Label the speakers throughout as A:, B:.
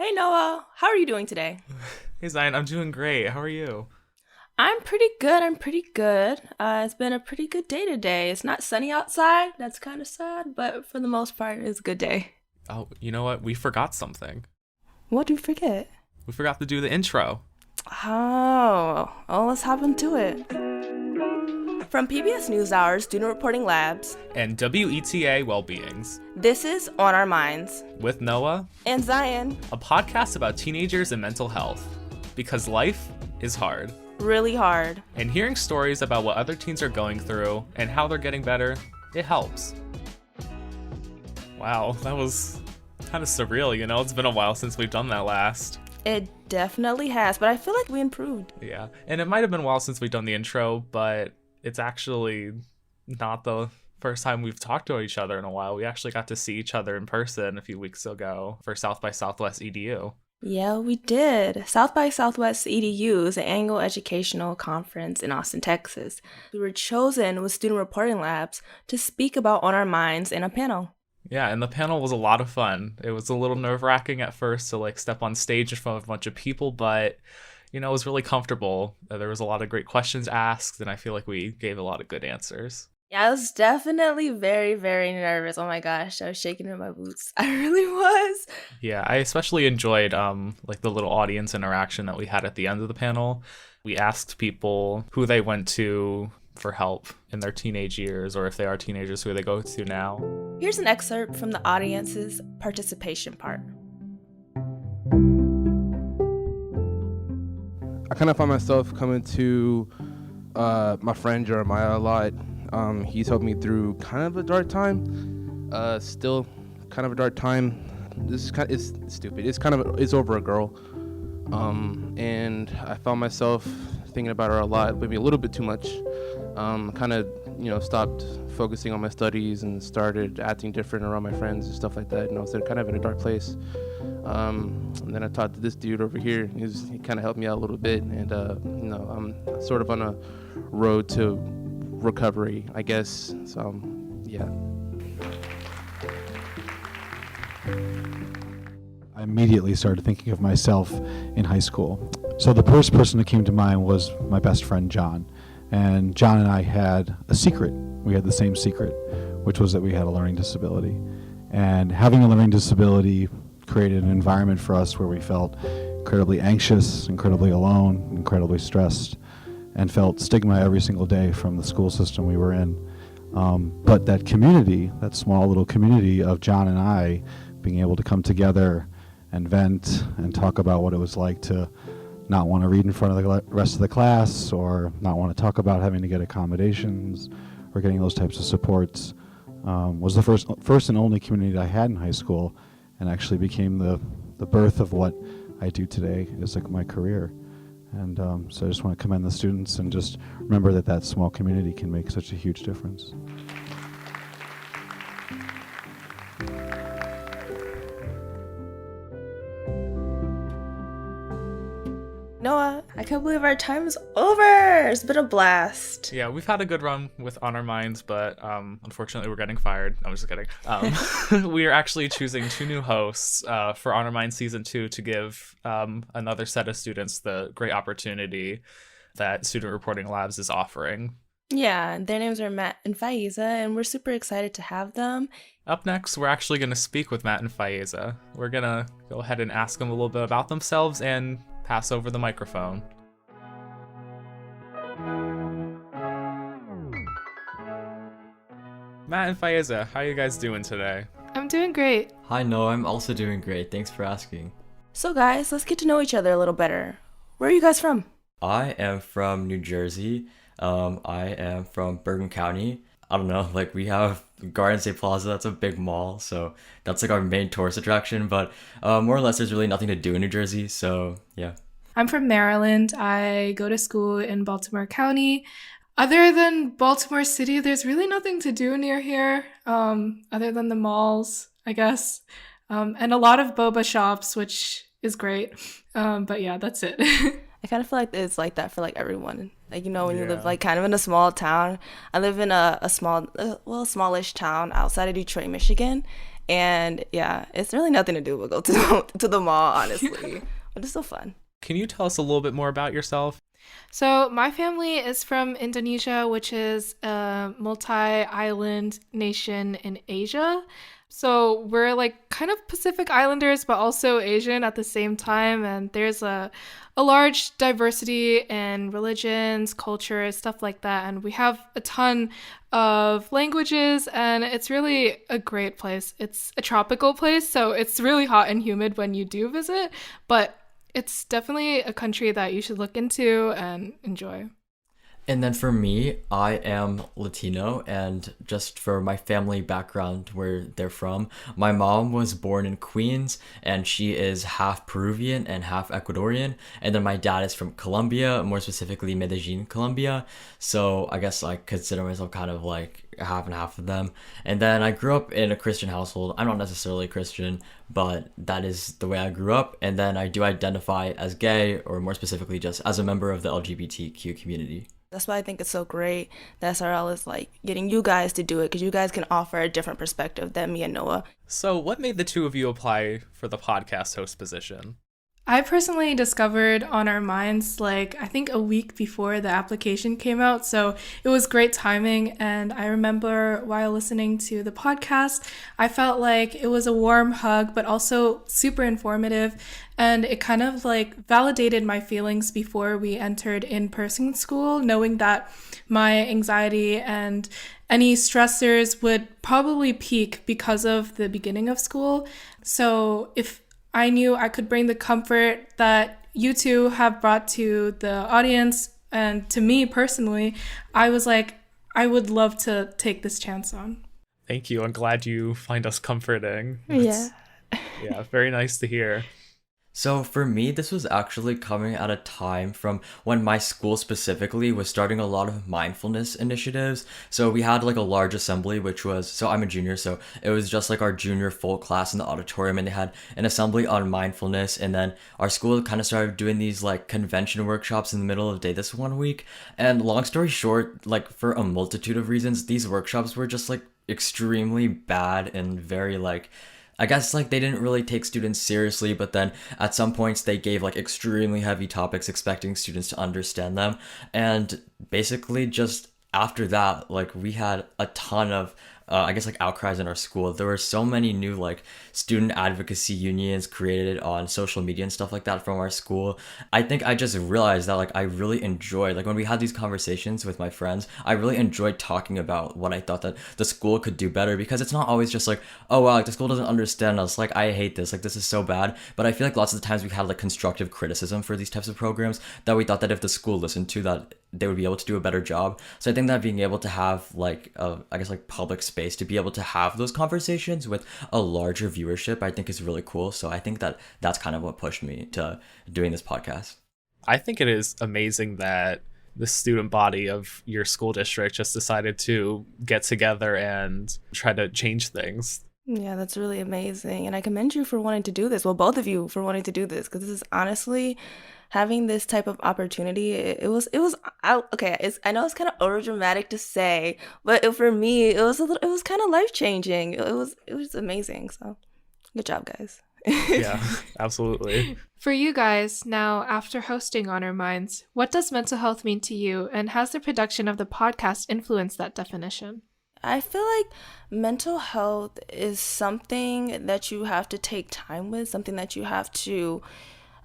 A: Hey Noah, how are you doing today?
B: Hey Zion, I'm doing great. How are you?
A: I'm pretty good. It's been a pretty good day today. It's not sunny outside. That's kind of sad, but for the most part, it's a good day.
B: Oh, you know what? We forgot something.
A: What do you forget?
B: We forgot to do the intro.
A: Let's hop into it. From PBS NewsHour Student Reporting Labs
B: And WETA Wellbeings.
A: This is On Our Minds
B: With Noah.
A: And Zion.
B: A podcast about teenagers and mental health. Because life is hard.
A: Really hard.
B: And hearing stories about what other teens are going through and how they're getting better, it helps. Wow, that was kind of surreal, you know? It's been a while since we've done that last.
A: It definitely has, but I feel like we improved.
B: Yeah, and it might have been a while since we've done the intro, but it's actually not the first time we've talked to each other in a while. We actually got to see each other in person a few weeks ago for South by Southwest EDU.
A: Yeah, we did. South by Southwest EDU is an annual educational conference in Austin, Texas. We were chosen with Student Reporting Labs to speak about On Our Minds in a panel.
B: Yeah, and the panel was a lot of fun. It was a little nerve-wracking at first to step on stage in front of a bunch of people, but it was really comfortable. There was a lot of great questions asked, and I feel like we gave a lot of good answers.
A: Yeah, I was definitely very, very nervous. Oh my gosh, I was shaking in my boots. I really was.
B: Yeah, I especially enjoyed the little audience interaction that we had at the end of the panel. We asked people who they went to for help in their teenage years, or if they are teenagers, who they go to now.
A: Here's an excerpt from the audience's participation part.
C: I kind of find myself coming to my friend Jeremiah a lot. He's helped me through kind of a dark time. Still kind of a dark time. This is it's stupid. It's over a girl. And I found myself thinking about her a lot, maybe a little bit too much. Kind of, stopped focusing on my studies and started acting different around my friends and stuff like that. I was kind of in a dark place. And then I talked to this dude over here. He kind of helped me out a little bit. And, I'm sort of on a road to recovery, I guess. So, yeah.
D: I immediately started thinking of myself in high school. So the first person that came to mind was my best friend, John. And John and I had a secret. We had the same secret, which was that we had a learning disability. And having a learning disability created an environment for us where we felt incredibly anxious, incredibly alone, incredibly stressed, and felt stigma every single day from the school system we were in. But that community, that small little community of John and I being able to come together and vent and talk about what it was like to not want to read in front of the rest of the class, or not want to talk about having to get accommodations or getting those types of supports, was the first and only community that I had in high school, and actually became the birth of what I do today is my career. And so I just want to commend the students and just remember that small community can make such a huge difference.
A: Noah, I can't believe our time is over. It's been a blast.
B: Yeah, we've had a good run with On Our Minds, but unfortunately we're getting fired. No, I'm just kidding. We are actually choosing 2 new hosts for On Our Minds Season 2 to give another set of students the great opportunity that Student Reporting Labs is offering.
A: Yeah, their names are Matt and Faiza, and we're super excited to have them.
B: Up next, we're actually going to speak with Matt and Faiza. We're going to go ahead and ask them a little bit about themselves and pass over the microphone. Matt and Faiza, how are you guys doing today?
E: I'm doing great.
F: Hi, Noah. I'm also doing great. Thanks for asking.
A: So guys, let's get to know each other a little better. Where are you guys from?
F: I am from New Jersey. I am from Bergen County. I don't know, we have Garden State Plaza, that's a big mall, so that's our main tourist attraction, but more or less there's really nothing to do in New Jersey, so yeah.
E: I'm from Maryland. I go to school in Baltimore County. Other than Baltimore City, there's really nothing to do near here, other than the malls, I guess, and a lot of boba shops, which is great, but yeah, that's it.
A: I kind of feel like it's like that for everyone. When you live kind of in a small town. I live in a smallish town outside of Detroit, Michigan, And yeah, it's really nothing to do but go to the mall, honestly. But it's still fun.
B: Can you tell us a little bit more about yourself?
E: So my family is from Indonesia, which is a multi-island nation in Asia. So we're like kind of Pacific Islanders, but also Asian at the same time. And there's a large diversity in religions, cultures, stuff like that. And we have a ton of languages, and it's really a great place. It's a tropical place, so it's really hot and humid when you do visit, but it's definitely a country that you should look into and enjoy.
F: And then for me, I am Latino, and just for my family background, where they're from, my mom was born in Queens, and she is half Peruvian and half Ecuadorian. And then my dad is from Colombia, more specifically Medellin, Colombia. So I guess I consider myself kind of like half and half of them. And then I grew up in a Christian household. I'm not necessarily Christian, but that is the way I grew up. And then I do identify as gay, or more specifically just as a member of the LGBTQ community.
A: That's why I think it's so great that SRL is like getting you guys to do it, because you guys can offer a different perspective than me and Noah.
B: So what made the two of you apply for the podcast host position?
E: I personally discovered On Our Minds like I think a week before the application came out, so it was great timing. And I remember while listening to the podcast, I felt like it was a warm hug, but also super informative, and it kind of like validated my feelings before we entered in-person school, knowing that my anxiety and any stressors would probably peak because of the beginning of school. So if I knew I could bring the comfort that you two have brought to the audience and to me personally, I was like, I would love to take this chance on.
B: Thank you. I'm glad you find us comforting.
A: Yeah.
B: Yeah, very nice to hear.
F: So for me, this was actually coming at a time from when my school specifically was starting a lot of mindfulness initiatives. So we had like a large assembly, which was, so I'm a junior, so it was just like our junior full class in the auditorium, and they had an assembly on mindfulness. And then our school kind of started doing these like convention workshops in the middle of the day this one week. And long story short, like for a multitude of reasons, these workshops were just like extremely bad and very like, I guess like they didn't really take students seriously, but then at some points they gave like extremely heavy topics expecting students to understand them. And basically just after that, like we had a ton of I guess like outcries in our school. There were so many new like student advocacy unions created on social media and stuff like that from our school. I think I just realized that like I really enjoyed, like when we had these conversations with my friends, I really enjoyed talking about what I thought that the school could do better, because it's not always just like, oh wow, like the school doesn't understand us, like I hate this, like this is so bad. But I feel like lots of the times we had like constructive criticism for these types of programs that we thought that if the school listened to that, they would be able to do a better job. So I think that being able to have like I guess like public space to be able to have those conversations with a larger viewership, I think is really cool. So I think that that's kind of what pushed me to doing this podcast.
B: I think it is amazing that the student body of your school district just decided to get together and try to change things.
A: Yeah, that's really amazing. And I commend you for wanting to do this. Well, both of you for wanting to do this, because this is honestly having this type of opportunity. I know it's kind of overdramatic to say, but for me, it was kind of life-changing. It was amazing. So good job, guys.
B: Yeah, absolutely.
E: For you guys, now after hosting On Our Minds, what does mental health mean to you, and has the production of the podcast influenced that definition?
A: I feel like mental health is something that you have to take time with, something that you have to,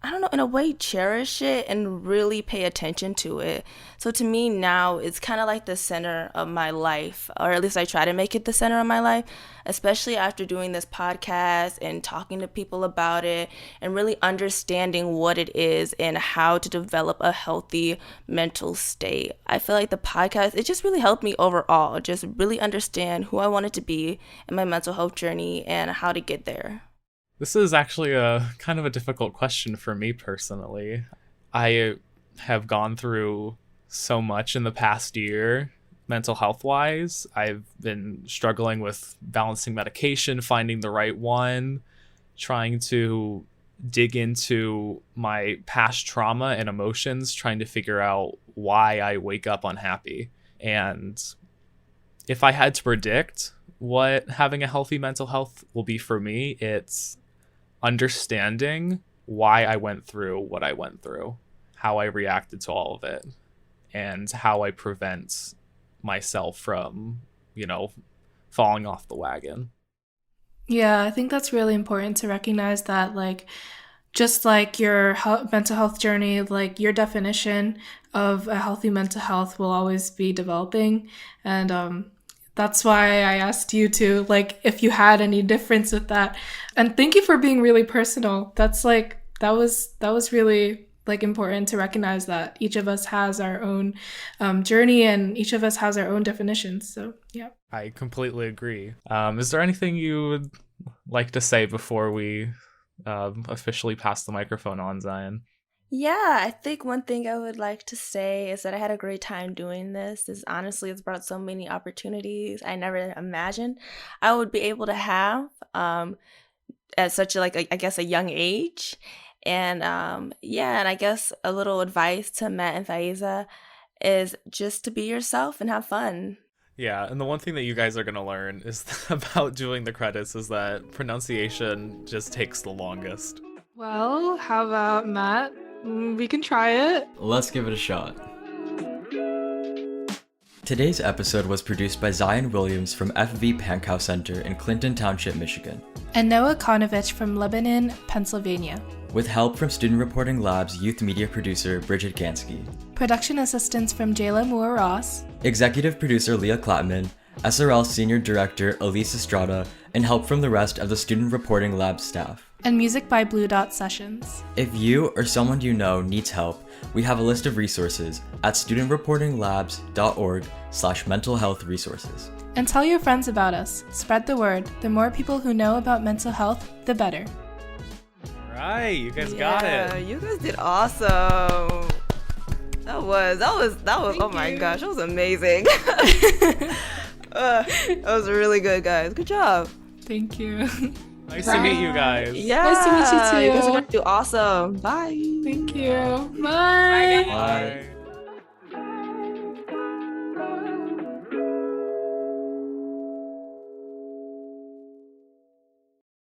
A: I don't know, in a way cherish it and really pay attention to it. So to me now, it's kind of like the center of my life, or at least I try to make it the center of my life, especially after doing this podcast and talking to people about it and really understanding what it is and how to develop a healthy mental state. I feel like the podcast, it just really helped me overall, just really understand who I wanted to be in my mental health journey and how to get there.
B: This is actually a kind of a difficult question for me personally. I have gone through so much in the past year, mental health wise. I've been struggling with balancing medication, finding the right one, trying to dig into my past trauma and emotions, trying to figure out why I wake up unhappy. And if I had to predict what having a healthy mental health will be for me, it's understanding why I went through what I went through, how I reacted to all of it, and how I prevent myself from, falling off the wagon.
E: Yeah, I think that's really important to recognize that, like, just like your mental health journey, like your definition of a healthy mental health will always be developing. And that's why I asked you to, like, if you had any difference with that. And thank you for being really personal. That's like, that was really like important to recognize that each of us has our own journey and each of us has our own definitions. So, yeah.
B: I completely agree. Is there anything you would like to say before we officially pass the microphone on, Zion?
A: Yeah, I think one thing I would like to say is that I had a great time doing this. Honestly, it's brought so many opportunities I never imagined I would be able to have at such a young age. And and I guess a little advice to Matt and Faiza is just to be yourself and have fun.
B: Yeah, and the one thing that you guys are going to learn is about doing the credits is that pronunciation just takes the longest.
E: Well, how about Matt? We can try it.
F: Let's give it a shot. Today's episode was produced by Zion Williams from FV Pankow Center in Clinton Township, Michigan.
E: And Noah Konevitch from Lebanon, Pennsylvania.
F: With help from Student Reporting Lab's youth media producer, Briget Ganske.
E: Production assistance from Jaylah Moore-Ross.
F: Executive producer Leah Klapman. SRL Senior Director Elise Estrada. And help from the rest of the Student Reporting Lab staff.
E: And music by Blue Dot Sessions.
F: If you or someone you know needs help, we have a list of resources at studentreportinglabs.org/mental health resources.
E: And tell your friends about us. Spread the word. The more people who know about mental health, the better.
B: All right, you guys got it.
A: You guys did awesome. That was oh my gosh, that was amazing. That was really good, guys. Good job.
E: Thank you.
B: Nice to meet you guys.
A: Yeah.
E: Nice to meet you too.
A: You guys are going to do awesome. Bye.
E: Thank you. Bye.
B: Bye.